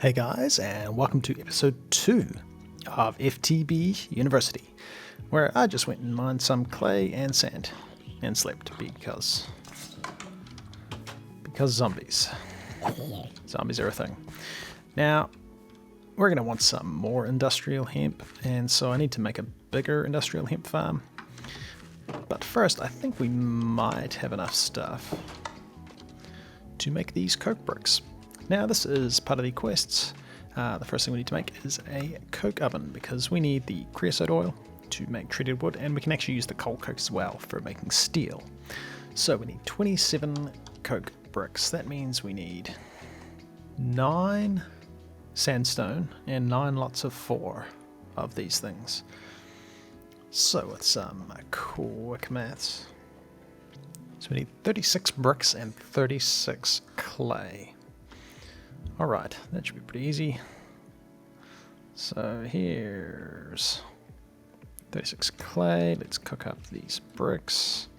Hey guys, and welcome to episode 2 of FTB University, where I just went and mined some clay and sand and slept because zombies. Zombies are a thing. Now, we're going to want some more industrial hemp, and so I need to make a bigger industrial hemp farm. But first, I think we might have enough stuff to make these coke bricks. Now, this is part of the quests. The first thing we need to make is a coke oven, because we need the creosote oil to make treated wood, and we can actually use the coal coke as well for making steel. So we need 27 coke bricks. That means we need 9 sandstone and 9 lots of 4 of these things. So with some quick maths, so we need 36 bricks and 36 clay. Alright, that should be pretty easy. So here's 36 clay. Let's cook up these bricks.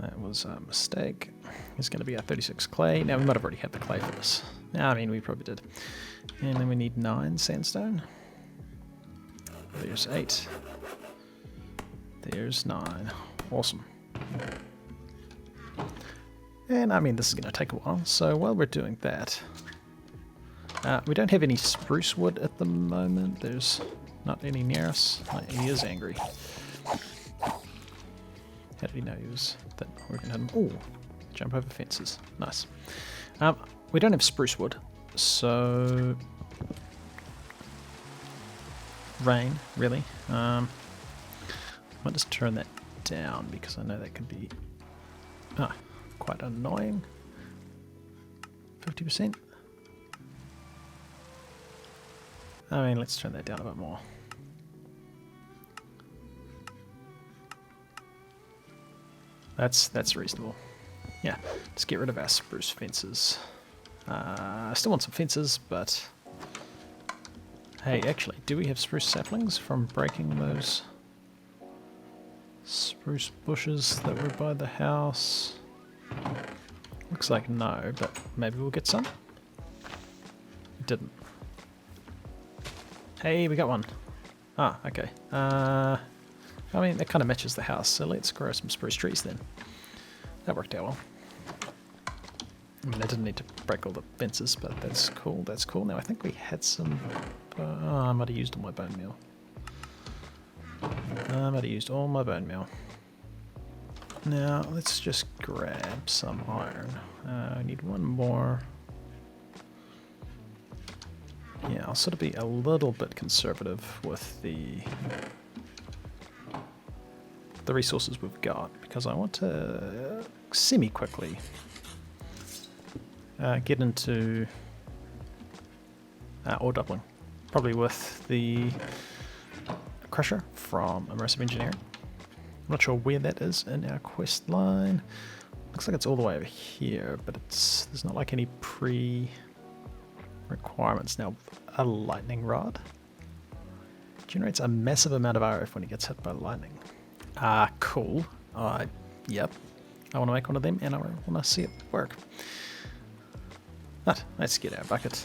That was a mistake. It's going to be our 36 clay. Now, we might have already had the clay for this. I mean, we probably did. And then we need 9 sandstone. There's 8. There's 9. Awesome. And I mean, this is going to take a while, so while we're doing that, we don't have any spruce wood at the moment. There's not any near us. He is angry. How did he know he was that we're going to hit him? Oh, jump over fences. Nice. We don't have spruce wood, so rain, really. I might just turn that down because I know that could be quite annoying. 50%. I mean, let's turn that down a bit more. That's reasonable. Yeah, let's get rid of our spruce fences. I still want some fences, but hey, actually, do we have spruce saplings from breaking those spruce bushes that were by the house? Looks like no, but maybe we'll get some. We didn't. Hey, we got one. Ah, okay. I mean, that kind of matches the house, so let's grow some spruce trees then. That worked out well. I mean, I didn't need to break all the fences, but that's cool, that's cool. Now, I think we had some... I might have used all my bone meal. Now, let's just grab some iron. I need one more. Yeah, I'll sort of be a little bit conservative with the resources we've got, because I want to semi-quickly get into ore doubling. Probably with the crusher from Immersive Engineering. I'm not sure where that is in our quest line. Looks like it's all the way over here, but there's not like any requirements. Now, a lightning rod generates a massive amount of RF when it gets hit by lightning. Cool. Yep. I want to make one of them, and I want to see it work. But let's get our bucket.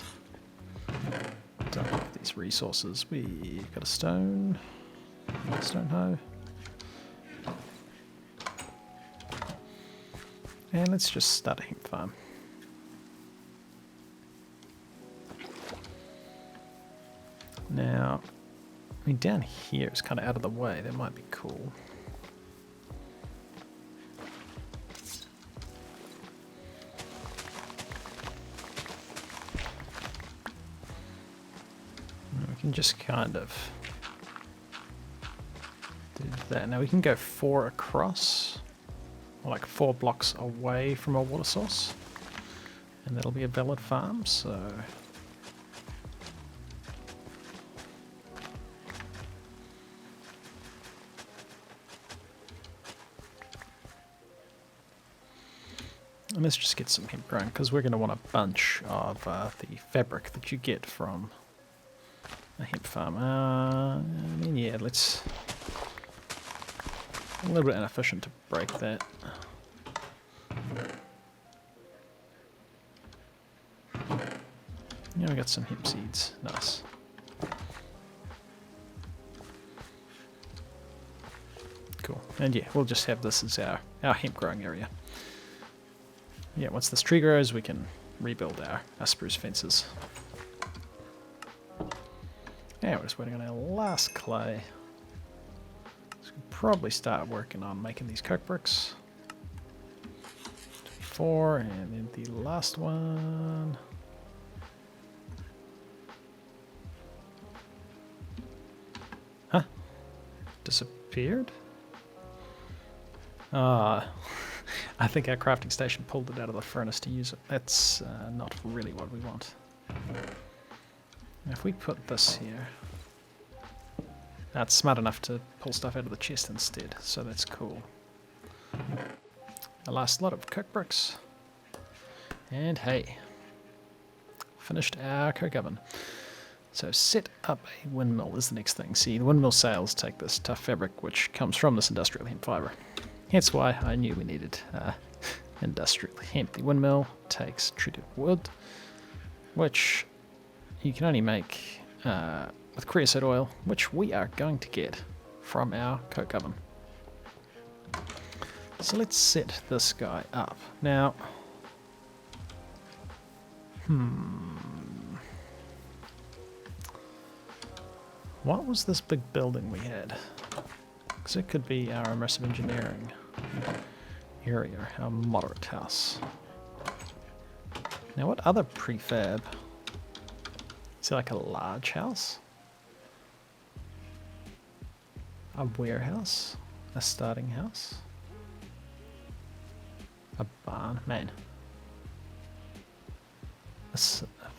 Dump off these resources. We've got a stone hoe. And let's just start a hemp farm. Now, I mean, down here is kind of out of the way. That might be cool. We can just kind of do that. Now we can go 4 across, or like 4 blocks away from a water source, and that'll be a valid farm, so... And let's just get some hemp growing, because we're going to want a bunch of the fabric that you get from a hemp farm. I mean, yeah, let's... A little bit inefficient to break that. Yeah, we got some hemp seeds. Nice. Cool. And yeah, we'll just have this as our hemp growing area. Yeah, once this tree grows, we can rebuild our spruce fences. Yeah, we're just waiting on our last clay. So we can probably start working on making these coke bricks. 4, and then the last one. Huh? Disappeared? Ah, I think our crafting station pulled it out of the furnace to use it. That's not really what we want. If we put this here, that's smart enough to pull stuff out of the chest instead, so that's cool. A last lot of coke bricks. And hey, finished our coke oven. So set up a windmill is the next thing. See, the windmill sails take this tough fabric which comes from this industrial hemp fibre. Hence why I knew we needed industrial hemp. The windmill takes treated wood, which you can only make with creosote oil, which we are going to get from our coke oven. So let's set this guy up. Now, what was this big building we had? Because it could be our immersive engineering area, our moderate house. Now, what other prefab? Is it like a large house? A warehouse? A starting house? A barn? Man.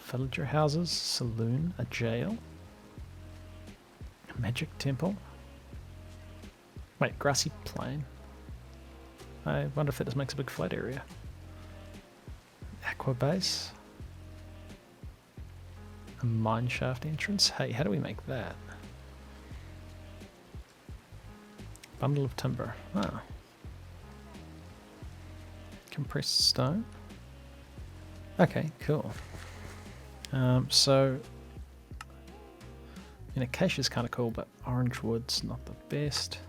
Villager houses? Saloon? A jail? A magic temple? Wait, grassy plain? I wonder if that just makes a big flat area. Aqua base? A mine shaft entrance? Hey, how do we make that? Bundle of timber. Ah. Compressed stone? Okay, cool. So, acacia's kind of cool, but orange wood's not the best.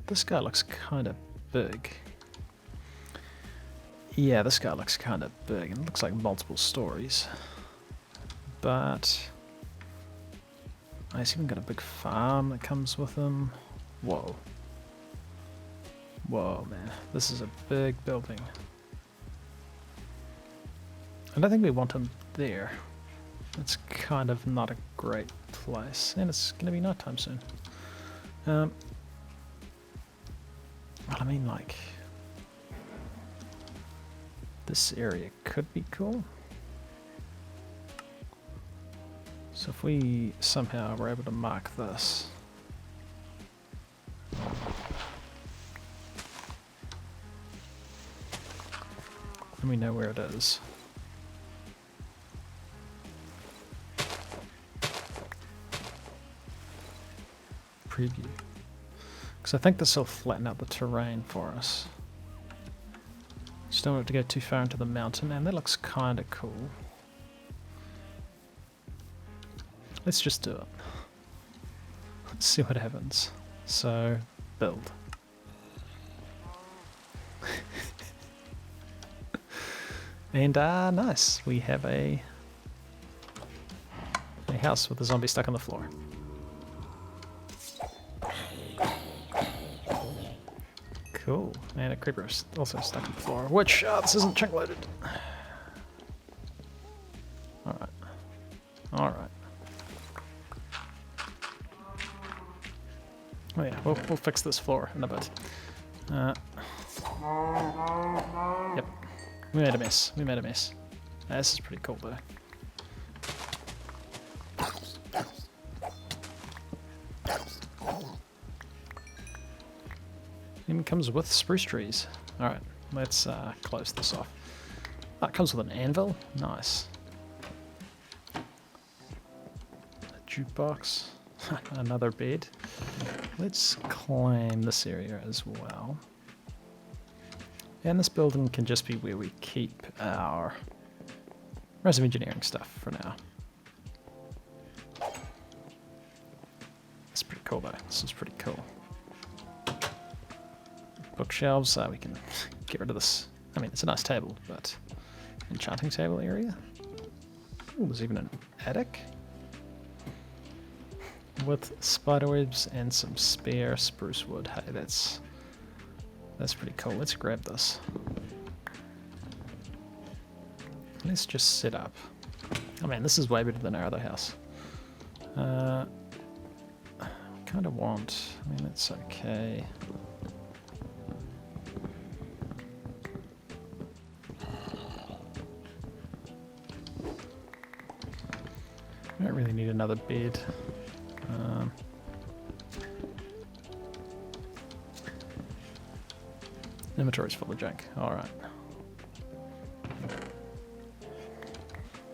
This guy looks kind of big. Yeah, this guy looks kind of big, and it looks like multiple stories. But he's even got a big farm that comes with him. Whoa. Whoa, man. This is a big building. I don't think we want him there. It's kind of not a great place. And it's going to be nighttime soon. Well, I mean, like, this area could be cool. So if we somehow were able to mark this. And we know where it is. Preview. Because I think this will flatten out the terrain for us. Just don't want it to go too far into the mountain, and that looks kind of cool. Let's just do it. Let's see what happens. So, build. And nice. We have a house with a zombie stuck on the floor. Cool. And a creeper is also stuck on the floor, which, this isn't chunk loaded. Alright. Alright. Oh yeah, we'll fix this floor in a bit. Yep. We made a mess. We made a mess. This is pretty cool though. Even comes with spruce trees. Alright, let's close this off. Oh, it comes with an anvil. Nice. A jukebox. Another bed. Let's claim this area as well. And this building can just be where we keep our Immersive Engineering stuff for now. It's pretty cool though. This is pretty cool. Bookshelves, we can get rid of this. I mean, it's a nice table, but enchanting table area. Ooh, there's even an attic with spiderwebs and some spare spruce wood. Hey, that's pretty cool. Let's grab this. Let's just set up. Oh man, this is way better than our other house. Kind of want. I mean, that's okay. I don't really need another bed. Inventory's full of junk. Alright.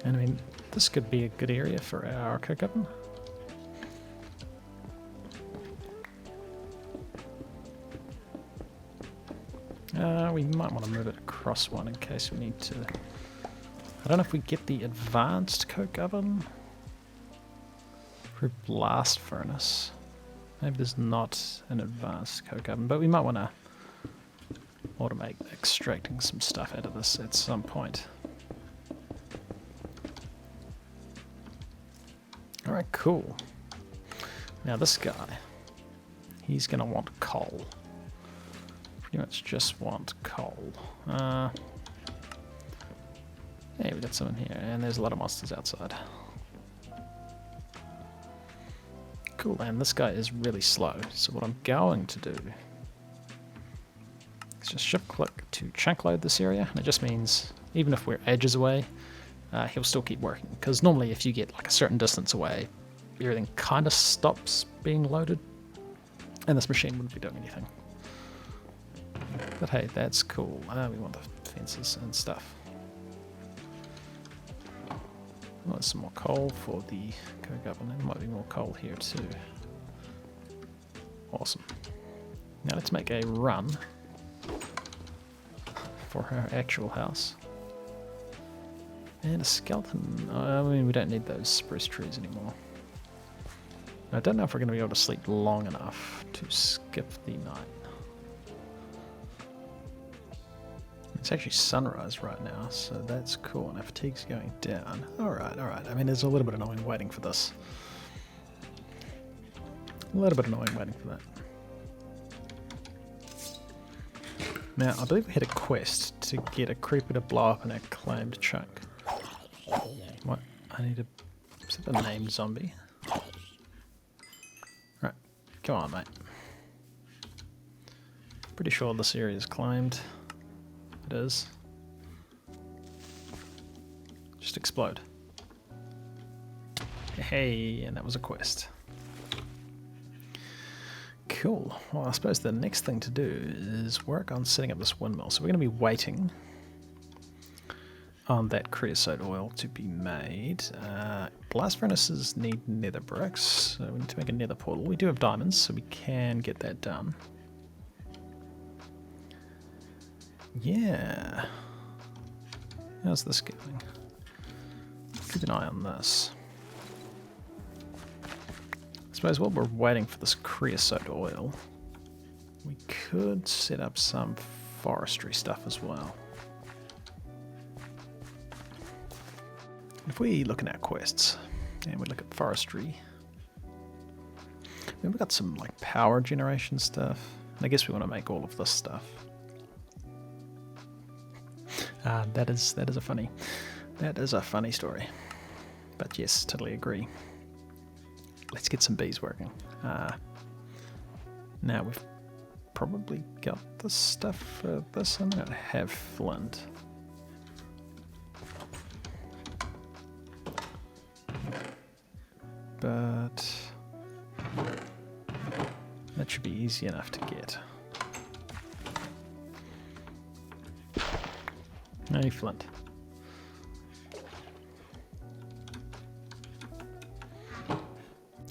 And I mean, this could be a good area for our cook oven. We might want to move it across one in case we need to. I don't know if we get the advanced coke oven for blast furnace. Maybe there's not an advanced coke oven, but we might want to automate extracting some stuff out of this at some point. Alright, cool. Now this guy, he's going to want coal. Pretty much just want coal. Yeah, we got some in here, and there's a lot of monsters outside. Cool, and this guy is really slow, so what I'm going to do is just shift click to chunk load this area, and it just means even if we're edges away, he'll still keep working, because normally if you get like a certain distance away, everything kind of stops being loaded, and this machine wouldn't be doing anything. But hey, that's cool. We want the fences and stuff. Well, some more coal for the coke oven. There might be more coal here too. Awesome. Now let's make a run for our actual house. And a skeleton. I mean, we don't need those spruce trees anymore. I don't know if we're going to be able to sleep long enough to skip the night. It's actually sunrise right now, so that's cool, and our fatigue's going down. Alright, alright. I mean, there's a little bit annoying waiting for this. A little bit annoying waiting for that. Now, I believe we had a quest to get a creeper to blow up an acclaimed chunk. What? I need to set the name zombie. Right, come on, mate. Pretty sure this area is claimed. It is. Just explode. Hey, and that was a quest. Cool. Well, I suppose the next thing to do is work on setting up this windmill. So we're going to be waiting on that creosote oil to be made. Blast furnaces need nether bricks, so we need to make a nether portal. We do have diamonds, so we can get that done. Yeah. How's this going? Keep an eye on this. I suppose while we're waiting for this creosote oil, we could set up some forestry stuff as well. If we look in our quests and we look at forestry, we've got some like power generation stuff. And I guess we want to make all of this stuff. That is a funny story, but yes, totally agree. Let's get some bees working. Now we've probably got the stuff for this. I'm going to have flint. But that should be easy enough to get. No flint.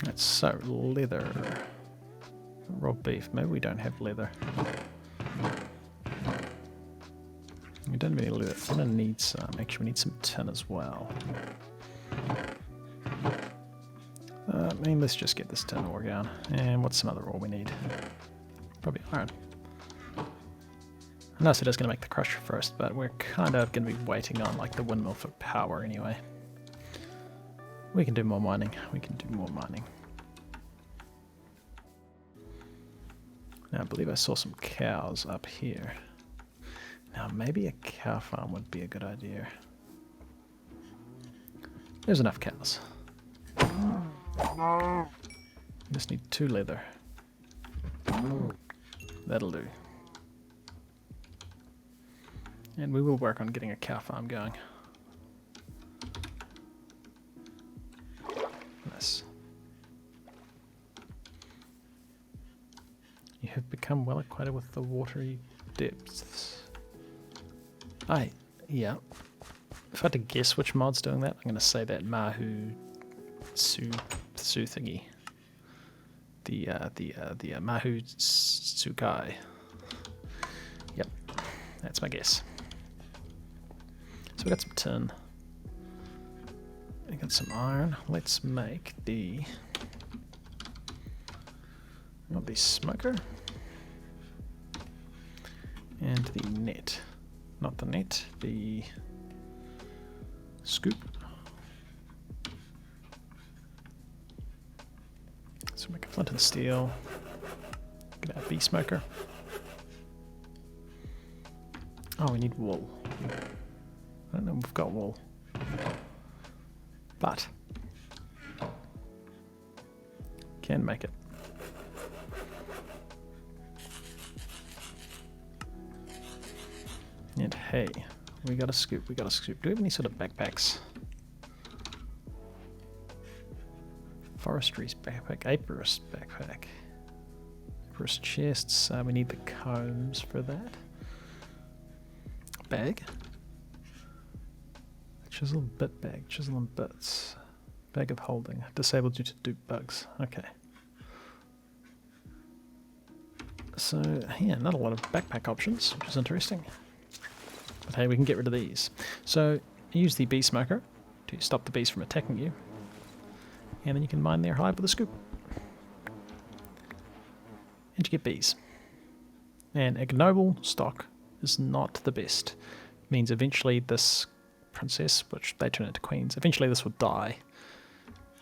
That's so leather. Raw beef. Maybe we don't have leather. We don't really gonna need some. Actually, we need some tin as well. I mean, let's just get this tin ore going. And what's some other ore we need? Probably iron. I know it is going to make the crusher first, but we're kind of going to be waiting on like the windmill for power anyway. We can do more mining. We can do more mining. Now, I believe I saw some cows up here. Now, maybe a cow farm would be a good idea. There's enough cows. Just need 2 leather. That'll do. And we will work on getting a cow farm going. Nice. You have become well acquainted with the watery depths. Yeah. If I had to guess which mod's doing that, I'm going to say that Mahu Su thingy. The Mahu Tsukai. Yep, that's my guess. So we got some tin. I got some iron. Let's make the smoker and the net. Not the net, the scoop. So make a flint and steel. Get our bee smoker. Oh, we need wool. I don't know if we've got wool. But can make it. And hey, we got a scoop, we got a scoop. Do we have any sort of backpacks? Forestry's backpack, Apiarist backpack. Apiarist chests, we need the combs for that. Bag. Chisel bit bag, chisel and bits. Bag of holding, disabled due to dupe bugs. Okay. So, yeah, not a lot of backpack options, which is interesting. But hey, we can get rid of these. So, use the bee smoker to stop the bees from attacking you. And then you can mine their hive with a scoop. And you get bees. And ignoble stock is not the best. It means eventually this princess, which they turn into queens, eventually this will die.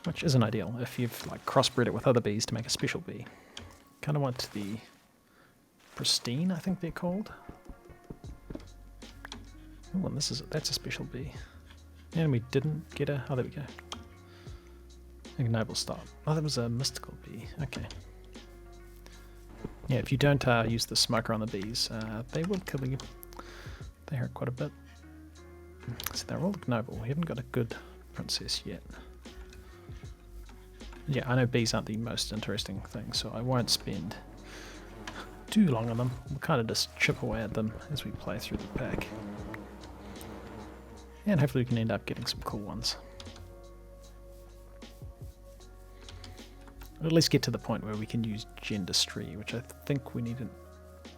Which isn't ideal if you've like crossbred it with other bees to make a special bee. Kind of want the pristine, I think they're called. Oh, and that's a special bee. And we didn't get a... Oh, there we go. Ignoble stock. Oh, that was a mystical bee. Okay. Yeah, if you don't use the smoker on the bees, they will kill you. They hurt quite a bit. So they're all ignoble. We haven't got a good princess yet. Yeah, I know bees aren't the most interesting thing, so I won't spend too long on them. We'll kind of just chip away at them as we play through the pack. And hopefully we can end up getting some cool ones. Or at least get to the point where we can use Gendistry, which I think we need an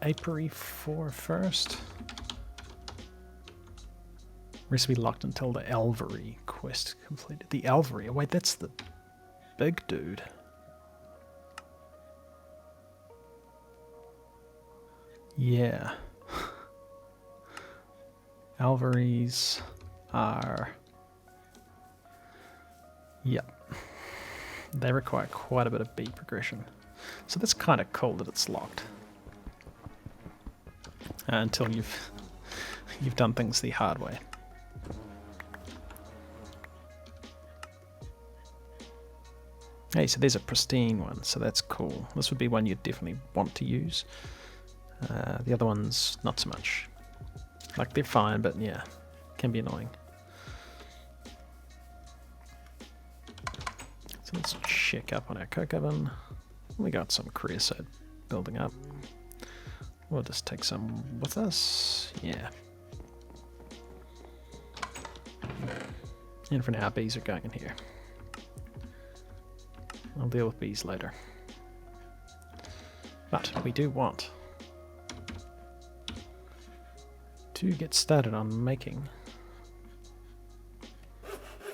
apiary for first. Recipe locked until the Alvery quest completed. The Alvery? Oh wait, that's the big dude. Yeah. Alveries are... Yep. They require quite a bit of bee progression. So that's kind of cool that it's locked. Until you've done things the hard way. Hey, so there's a pristine one, so that's cool. This would be one you'd definitely want to use. The other ones, not so much. Like, they're fine, but yeah, can be annoying. So let's check up on our coke oven. We got some creosote building up. We'll just take some with us. Yeah. And for now, bees are going in here. I'll deal with bees later. But we do want to get started on making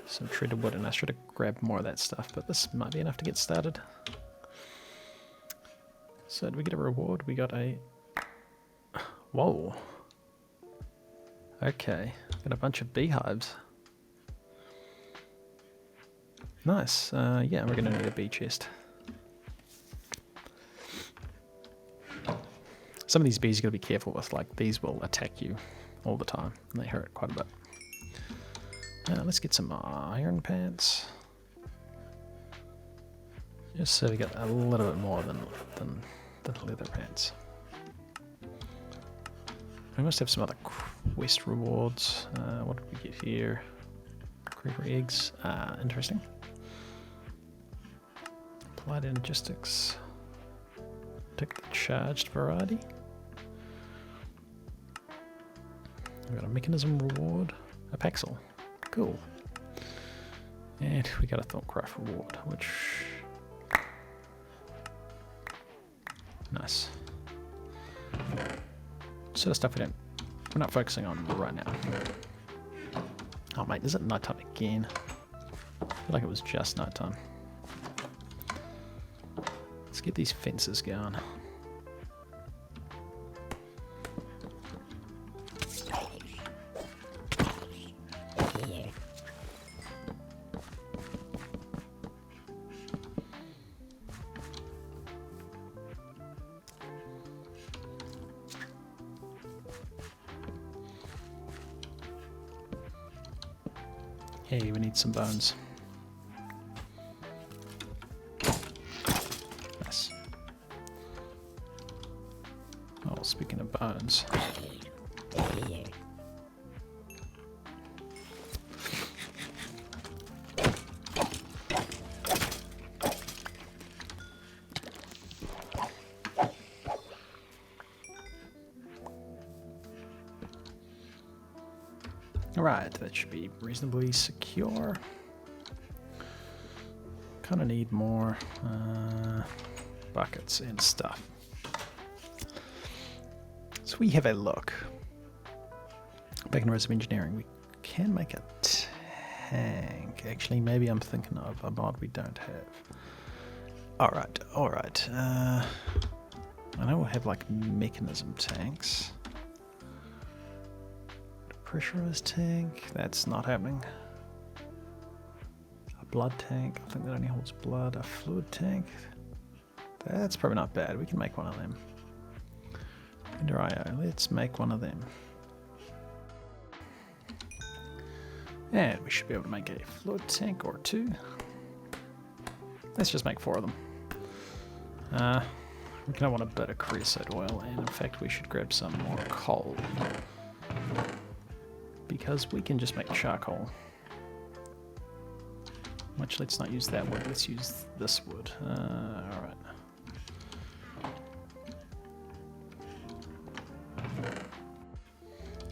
some treated wood, and I should have grabbed more of that stuff, but this might be enough to get started. So did we get a reward? We got a... Whoa. Okay, got a bunch of beehives. Nice. Yeah, we're going to need a bee chest. Some of these bees you got to be careful with, like these will attack you all the time, and they hurt quite a bit. Let's get some iron pants. Just so we get a little bit more than leather pants. We must have some other quest rewards. What did we get here? Creeper eggs. Interesting. Applied logistics. Take the charged variety. We got a mechanism reward. A Paxel. Cool. And we got a Thoughtcraft reward, which... Nice. Sort of stuff we're not focusing on right now. Oh mate, is it nighttime again? I feel like it was just nighttime. Let's get these fences going. Hey, we need some bones. Nice. Oh, speaking of bones. Alright, that should be reasonably secure. Kind of need more buckets and stuff. So we have a look. Back in Immersive Engineering, we can make a tank. Actually, maybe I'm thinking of a mod we don't have. Alright. I know we'll have like mechanism tanks. Pressurized tank, that's not happening. A blood tank, I think that only holds blood. A fluid tank, that's probably not bad. We can make one of them. Ender IO, let's make one of them. And we should be able to make a fluid tank or two. Let's just make 4 of them. We're gonna want a bit of creosote oil, and in fact we should grab some more coal. Because we can just make charcoal. Which, let's not use that wood, let's use this wood. Alright.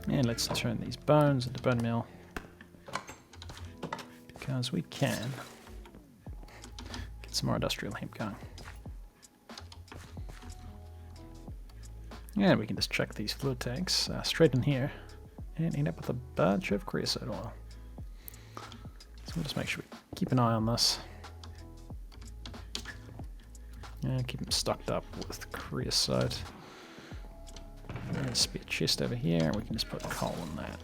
And let's turn these bones into bone meal. Because we can get some more industrial hemp going. And we can just chuck these fluid tanks straight in here. And end up with a bunch of creosote oil. So we'll just make sure we keep an eye on this. And keep them stocked up with creosote. And a spare chest over here, and we can just put coal in that.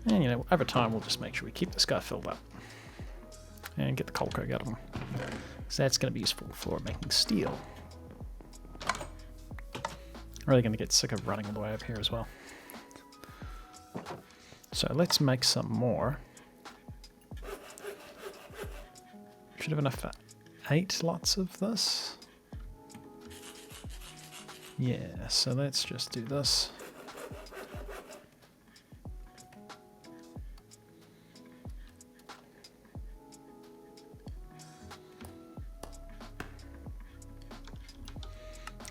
And you know, over time we'll just make sure we keep this guy filled up. And get the coal coke out of him. So that's going to be useful for making steel. Really going to get sick of running all the way up here as well. So let's make some more. Should have enough for 8 lots of this. Yeah, so let's just do this.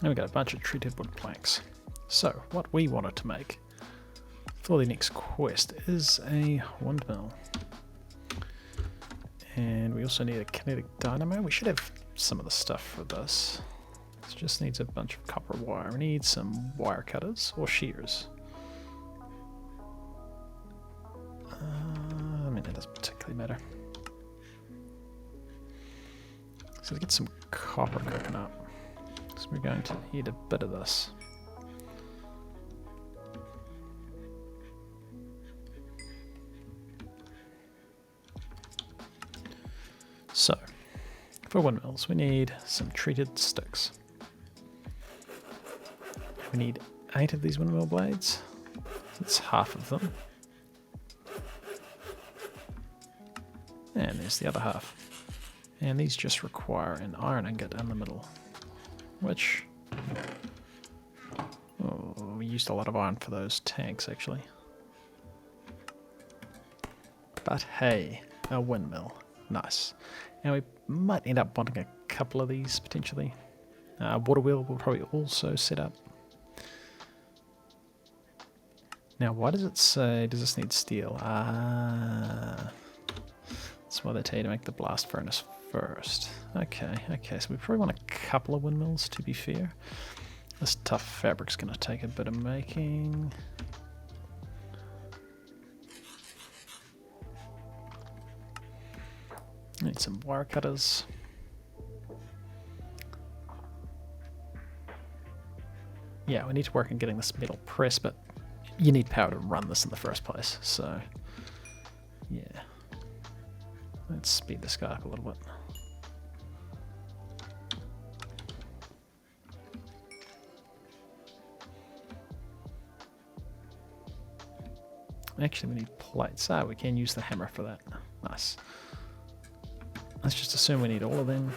And we've got a bunch of treated wood planks. So, what we wanted to make for the next quest is a windmill. And we also need a kinetic dynamo. We should have some of the stuff for this. This just needs a bunch of copper wire. We need some wire cutters or shears. I mean, it doesn't particularly matter. So to get some copper cooking up, so we're going to need a bit of this. So, for windmills, we need some treated sticks. We need 8 of these windmill blades. That's half of them. And there's the other half. And these just require an iron ingot in the middle, which... oh, we used a lot of iron for those tanks, actually. But hey, a windmill. Nice. And we might end up wanting a couple of these, potentially. Water wheel will probably also set up. Now, why does it say, does this need steel? That's why they tell you to make the blast furnace first. Okay, so we probably want a couple of windmills, to be fair. This tough fabric's going to take a bit of making. Need some wire cutters. Yeah, we need to work on getting this metal press, but you need power to run this in the first place, so yeah. Let's speed this guy up a little bit. Actually, we need plates. We can use the hammer for that. Nice. Let's just assume we need all of them.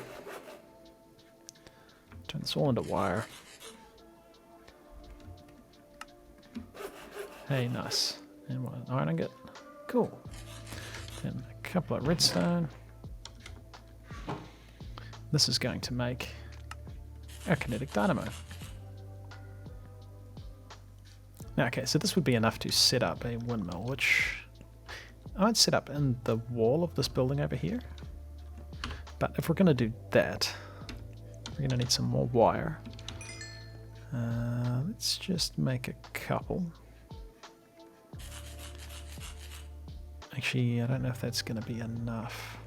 Turn this all into wire. Hey, nice. And what, an iron ingot? Cool. Then a couple of redstone. This is going to make a kinetic dynamo. Now, okay, so this would be enough to set up a windmill, which I might set up in the wall of this building over here. But if we're going to do that, we're going to need some more wire. Let's just make a couple. Actually, I don't know if that's going to be enough.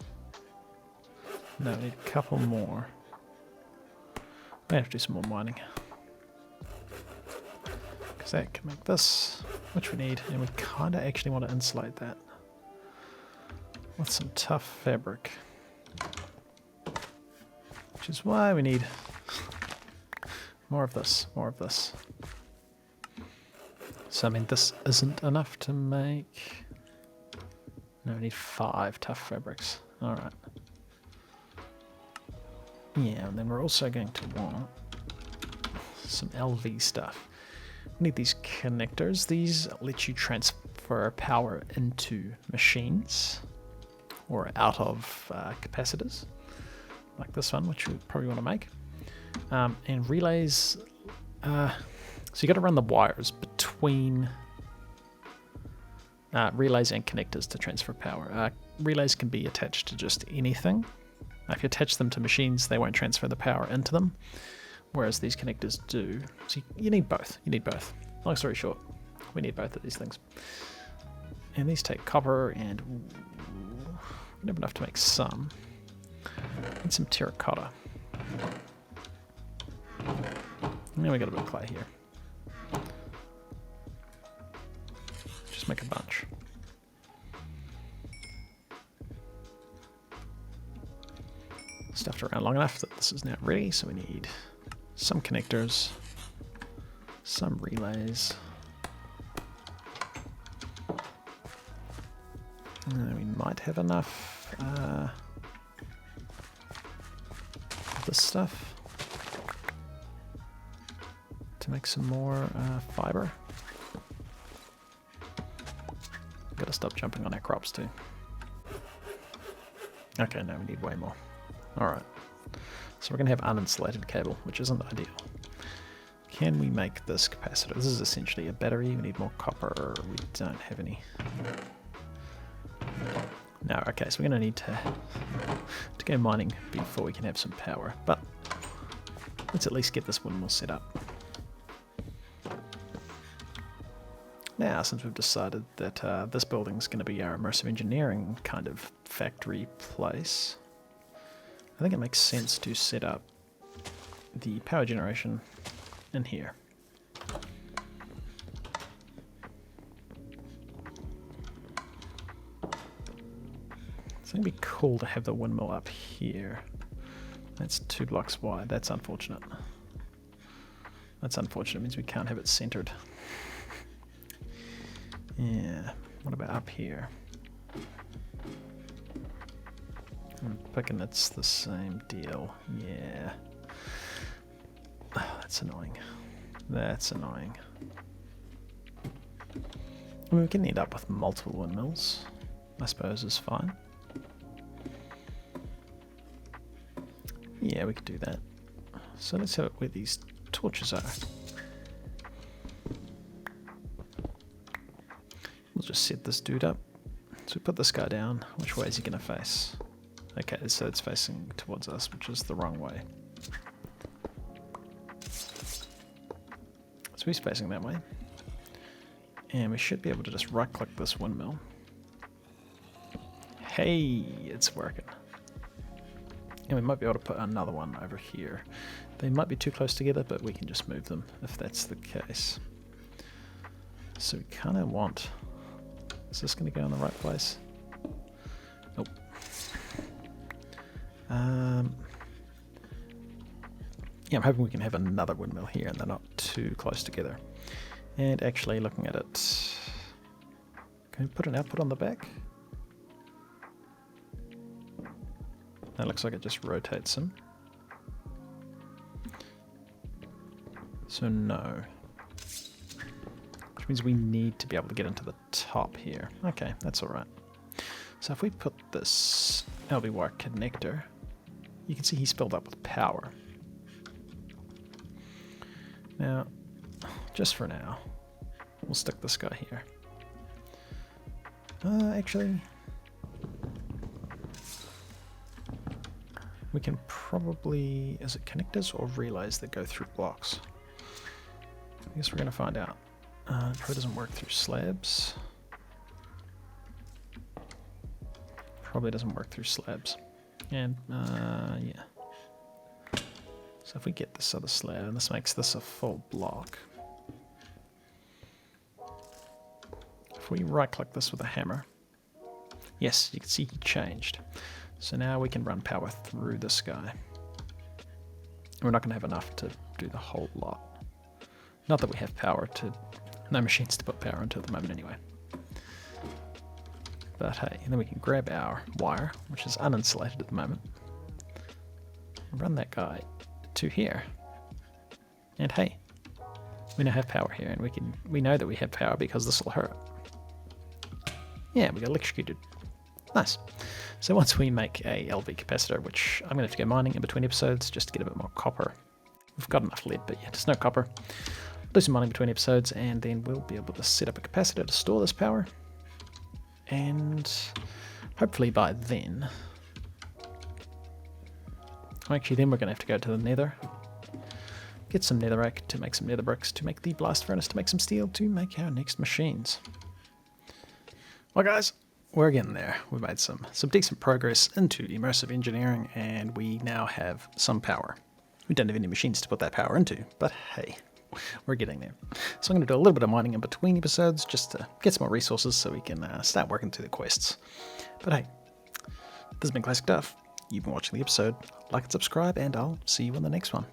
No, we need a couple more. We have to do some more mining. Because that can make this, which we need, and we kind of actually want to insulate that with some tough fabric. Which is why we need more of this, more of this. So, I mean, this isn't enough to make... No, we need 5 tough fabrics. Alright. Yeah, and then we're also going to want some LV stuff. We need these connectors. These let you transfer power into machines or out of capacitors, like this one, which we probably want to make. And relays, so you got to run the wires between relays and connectors to transfer power. Relays can be attached to just anything. If you attach them to machines, they won't transfer the power into them, whereas these connectors do. So you need both. You need both. Long story short, we need both of these things. And these take copper, and we have enough to make some. And some terracotta. And then we got a bit of clay here. Just make a bunch. Stuffed around long enough that this is now ready, so we need some connectors, some relays. We might have enough of this stuff to make some more fiber. Gotta stop jumping on our crops too. Okay, now we need way more. Alright, so we're going to have uninsulated cable, which isn't ideal. Can we make this capacitor? This is essentially a battery. We need more copper. We don't have any. No, okay, so we're going to need to go mining before we can have some power. But let's at least get this windmill set up. Now, since we've decided that this building is going to be our immersive engineering kind of factory place, I think it makes sense to set up the power generation in here. It's going to be cool to have the windmill up here. That's 2 blocks wide. That's unfortunate. That's unfortunate. It means we can't have it centered. Yeah. What about up here? I'm picking it's the same deal. Yeah. Oh, that's annoying. That's annoying. I mean, we can end up with multiple windmills, I suppose is fine. Yeah, we could do that. So let's have it where these torches are. We'll just set this dude up. So we put this guy down. Which way is he going to face? Okay, so it's facing towards us, which is the wrong way. So he's facing that way. And we should be able to just right click this windmill. Hey, it's working. And we might be able to put another one over here. They might be too close together, but we can just move them if that's the case. So we kind of want... Is this going to go in the right place? Nope. Yeah, I'm hoping we can have another windmill here and they're not too close together. And actually looking at it... Can we put an output on the back? That looks like it just rotates them. So no. Which means we need to be able to get into the top here. Okay, that's alright. So if we put this LB wire connector, you can see he's filled up with power. Now, just for now, we'll stick this guy here. Actually... We can probably, is it connectors or relays that go through blocks? I guess we're going to find out. It probably doesn't work through slabs. Probably doesn't work through slabs. And, yeah. So if we get this other slab, and this makes this a full block. If we right click this with a hammer, yes, you can see he changed. So now we can run power through this guy. We're not going to have enough to do the whole lot. Not that we have power to... No machines to put power into at the moment anyway. But hey, and then we can grab our wire, which is uninsulated at the moment. And run that guy to here. And hey, we now have power here, and we know that we have power because this will hurt. Yeah, we got electrocuted. Nice. So once we make a LV capacitor, which I'm going to have to go mining in between episodes just to get a bit more copper. We've got enough lead, but yeah, just no copper. Do some mining between episodes, and then we'll be able to set up a capacitor to store this power. And hopefully by then... Actually, then we're going to have to go to the nether. Get some netherrack to make some nether bricks, to make the blast furnace, to make some steel, to make our next machines. Well guys, we're getting there. We've made some decent progress into immersive engineering, and we now have some power. We don't have any machines to put that power into, but hey, we're getting there. So I'm going to do a little bit of mining in between episodes just to get some more resources so we can start working through the quests. But hey, this has been ClassicDuff. You've been watching the episode. Like and subscribe, and I'll see you in the next one.